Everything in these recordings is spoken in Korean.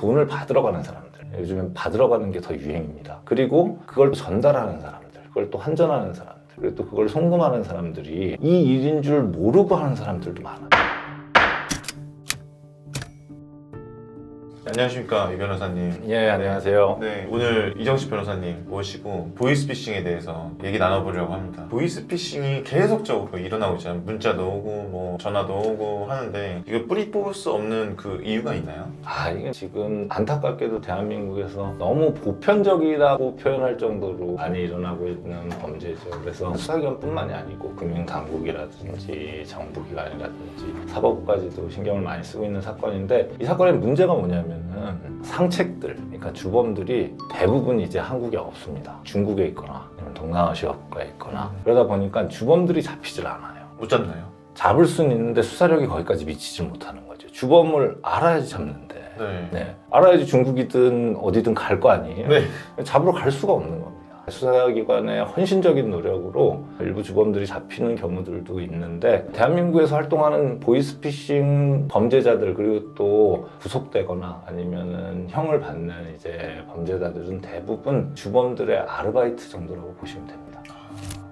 돈을 받으러 가는 사람들, 요즘엔 받으러 가는 게 더 유행입니다. 그리고 그걸 전달하는 사람들, 그걸 또 환전하는 사람들, 그리고 또 그걸 송금하는 사람들이 이 일인 줄 모르고 하는 사람들도 많아요. 안녕하십니까, 이 변호사님. 예, 안녕하세요. 네, 오늘 이정식 변호사님 모시고 보이스피싱에 대해서 얘기 나눠보려고 합니다. 보이스피싱이 계속적으로 일어나고 있잖아요. 문자도 오고 뭐 전화도 오고 하는데 이거 뿌리 뽑을 수 없는 그 이유가 있나요? 이게 지금 안타깝게도 대한민국에서 너무 보편적이라고 표현할 정도로 많이 일어나고 있는 범죄죠. 그래서 수사기관뿐만이 아니고 금융당국이라든지 정부기관이라든지 사법부까지도 신경을 많이 쓰고 있는 사건인데, 이 사건의 문제가 뭐냐면은 상책들, 그러니까 주범들이 대부분 이제 한국에 없습니다. 중국에 있거나 아니면 동남아시아 국가에 있거나, 그러다 보니까 주범들이 잡히질 않아요. 못 잡나요? 잡을 수는 있는데 수사력이 거기까지 미치지 못하는 거죠. 주범을 알아야지 잡는데, 네. 알아야지 중국이든 어디든 갈 거 아니에요. 네. 잡으러 갈 수가 없는 겁니다. 수사기관의 헌신적인 노력으로 일부 주범들이 잡히는 경우들도 있는데, 대한민국에서 활동하는 보이스피싱 범죄자들, 그리고 또 구속되거나 아니면은 형을 받는 이제 범죄자들은 대부분 주범들의 아르바이트 정도라고 보시면 됩니다.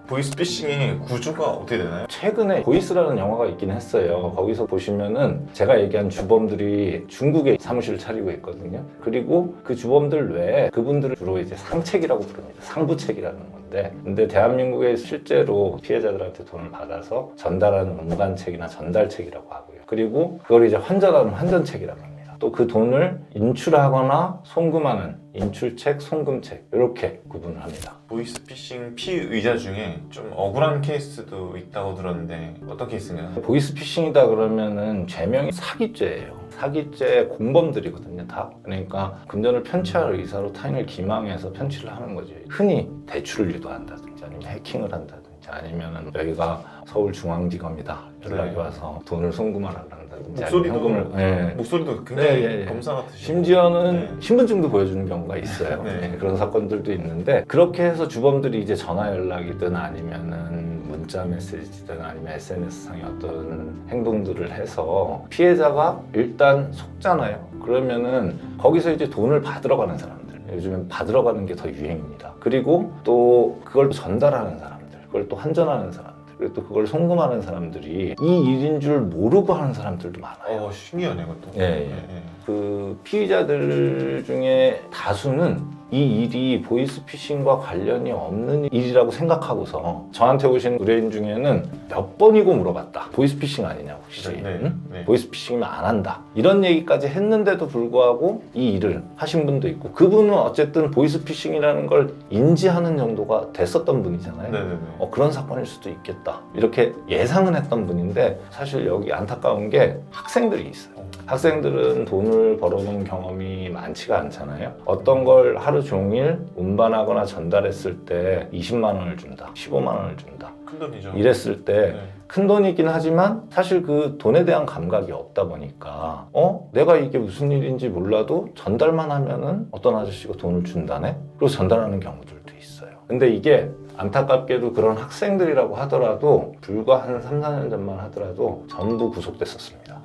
보이스피싱의 구조가 어떻게 되나요? 최근에 보이스라는 영화가 있긴 했어요. 거기서 보시면은 제가 얘기한 주범들이 중국에 사무실을 차리고 있거든요. 그리고 그 주범들 외에 그분들을 주로 이제 상책이라고 부릅니다. 상부책이라는 건데, 근데 대한민국에 실제로 피해자들한테 돈을 받아서 전달하는 운반책이나 전달책이라고 하고요. 그리고 그걸 이제 환전하는 환전책이라고 합니다. 또 그 돈을 인출하거나 송금하는 인출책, 송금책, 이렇게 구분을 합니다. 보이스피싱 피의자 중에 좀 억울한 케이스도 있다고 들었는데 어떤 케이스인가요? 보이스피싱이다 그러면은 죄명이 사기죄예요. 사기죄 공범들이거든요, 다. 그러니까 금전을 편취할 의사로 타인을 기망해서 편취를 하는 거지. 흔히 대출을 유도한다든지 아니면 해킹을 한다든지 아니면은 여기가 서울중앙지검이다 연락이 와서 돈을 송금하라 한다든지 아니면 목소리도 굉장히 네, 검사 같으시고 심지어는 신분증도 보여주는 경우가 있어요. 네. 그런 사건들도 있는데, 그렇게 해서 주범들이 이제 전화 연락이든 아니면은 문자 메시지든 아니면 SNS상의 어떤 행동들을 해서 피해자가 일단 속잖아요. 그러면은 거기서 이제 돈을 받으러 가는 사람들, 요즘엔 받으러 가는 게 더 유행입니다. 그리고 또 그걸 전달하는 사람들, 그걸 또 환전하는 사람들, 그리고 또 그걸 송금하는 사람들이 이 일인 줄 모르고 하는 사람들도 많아요. 신기하네, 그것도. 예. 그 피의자들 중에 다수는 이 일이 보이스피싱과 관련이 없는 일이라고 생각하고서 저한테 오신 의뢰인 중에는 몇 번이고 물어봤다. 보이스피싱 아니냐 혹시? 응? 보이스피싱이면 안 한다. 이런 얘기까지 했는데도 불구하고 이 일을 하신 분도 있고, 그분은 어쨌든 보이스피싱이라는 걸 인지하는 정도가 됐었던 분이잖아요. 그런 사건일 수도 있겠다. 이렇게 예상은 했던 분인데, 사실 여기 안타까운 게 학생들이 있어요. 학생들은 돈을 벌어본 경험이 많지가 않잖아요. 어떤 걸 하루 종일 운반하거나 전달했을 때 20만 원을 준다, 15만 원을 준다, 큰 돈이죠. 이랬을 때 큰 돈이긴 하지만 사실 그 돈에 대한 감각이 없다 보니까 내가 이게 무슨 일인지 몰라도 전달만 하면은 어떤 아저씨가 돈을 준다네? 그리고 전달하는 경우들도 있어요. 근데 이게 안타깝게도 그런 학생들이라고 하더라도 불과 한 3, 4년 전만 하더라도 전부 구속됐었습니다.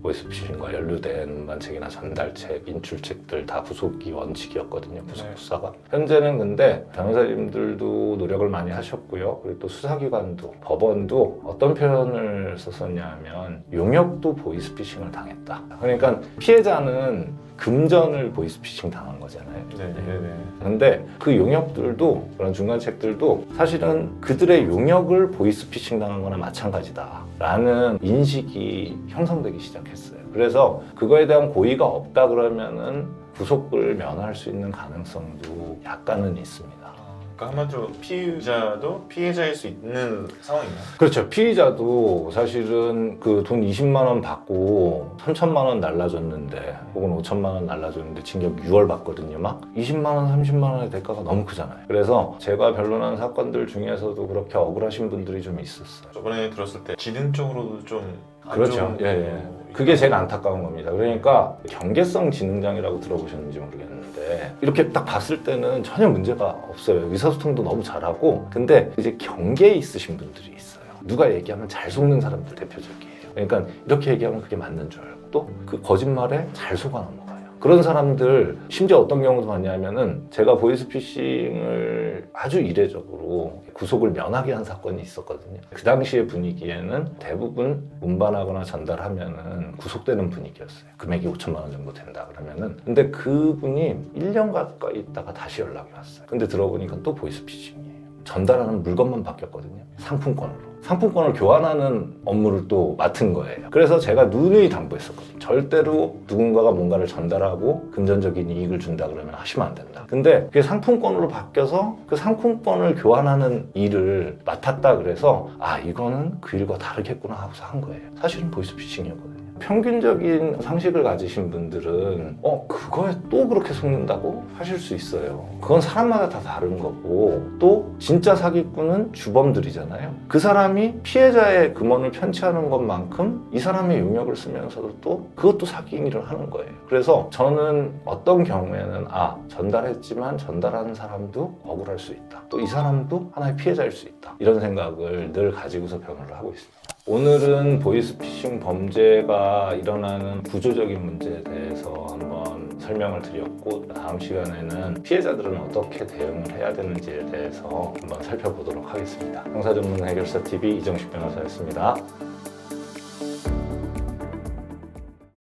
보이스피싱과 연루된 운반책이나 전달책, 인출책들 다 구속이 원칙이었거든요, 구속 수사가. 현재는 근데 변호사님들도 노력을 많이 하셨고요. 그리고 또 수사기관도, 법원도 어떤 표현을 썼었냐면 용역도 보이스피싱을 당했다. 그러니까 피해자는 금전을 보이스피싱 당한 거잖아요. 근데 그 용역들도, 그런 중간책들도 사실은 그들의 용역을 보이스피싱 당한 거나 마찬가지다 라는 인식이 형성되기 시작했어요. 그래서 그거에 대한 고의가 없다 그러면은 구속을 면할 수 있는 가능성도 약간은 있습니다. 그러니까 한마디로 피의자도 피해자일 수 있는 상황이네요. 그렇죠. 피의자도 사실은 그 돈 20만 원 받고 3천만 원 날라줬는데, 혹은 5천만 원 날라줬는데 징역 6월 받거든요. 막 20만 원, 30만 원의 대가가 너무 크잖아요. 그래서 제가 변론한 사건들 중에서도 그렇게 억울하신 분들이 좀 있었어요. 저번에 들었을 때 지능적으로도 좀 그렇죠. 그게 제일 안타까운 겁니다. 그러니까 경계성 지능장애라고 들어보셨는지 모르겠는데, 이렇게 딱 봤을 때는 전혀 문제가 없어요. 의사소통도 너무 잘하고, 근데 이제 경계에 있으신 분들이 있어요. 누가 얘기하면 잘 속는 사람들 대표적이에요. 그러니까 이렇게 얘기하면 그게 맞는 줄 알고 또 그 거짓말에 잘 속아 넘어가요. 그런 사람들 심지어 어떤 경우도 많냐면은 제가 보이스피싱을 아주 이례적으로 구속을 면하게 한 사건이 있었거든요. 그 당시의 분위기에는 대부분 운반하거나 전달하면은 구속되는 분위기였어요. 금액이 5천만 원 정도 된다 그러면은. 근데 그분이 1년 가까이 있다가 다시 연락이 왔어요. 근데 들어보니까 또 보이스피싱이에요. 전달하는 물건만 바뀌었거든요. 상품권으로. 상품권을 교환하는 업무를 또 맡은 거예요. 그래서 제가 누누이 당부했었거든요. 절대로 누군가가 뭔가를 전달하고 금전적인 이익을 준다 그러면 하시면 안 된다. 근데 그게 상품권으로 바뀌어서 그 상품권을 교환하는 일을 맡았다 그래서 아 이거는 그 일과 다르겠구나 하고서 한 거예요. 사실은 보이스피싱이었거든요. 평균적인 상식을 가지신 분들은 그거에 또 그렇게 속는다고 하실 수 있어요. 그건 사람마다 다 다른 거고 또 진짜 사기꾼은 주범들이잖아요. 그 사람이 피해자의 금원을 편취하는 것만큼 이 사람의 용역을 쓰면서도 또 그것도 사기인 일을 하는 거예요. 그래서 저는 어떤 경우에는 전달했지만 전달하는 사람도 억울할 수 있다. 또 이 사람도 하나의 피해자일 수 있다. 이런 생각을 늘 가지고서 변호를 하고 있습니다. 오늘은 보이스피싱 범죄가 일어나는 구조적인 문제에 대해서 한번 설명을 드렸고 다음 시간에는 피해자들은 어떻게 대응을 해야 되는지에 대해서 한번 살펴보도록 하겠습니다. 형사전문해결사TV 이정식 변호사였습니다.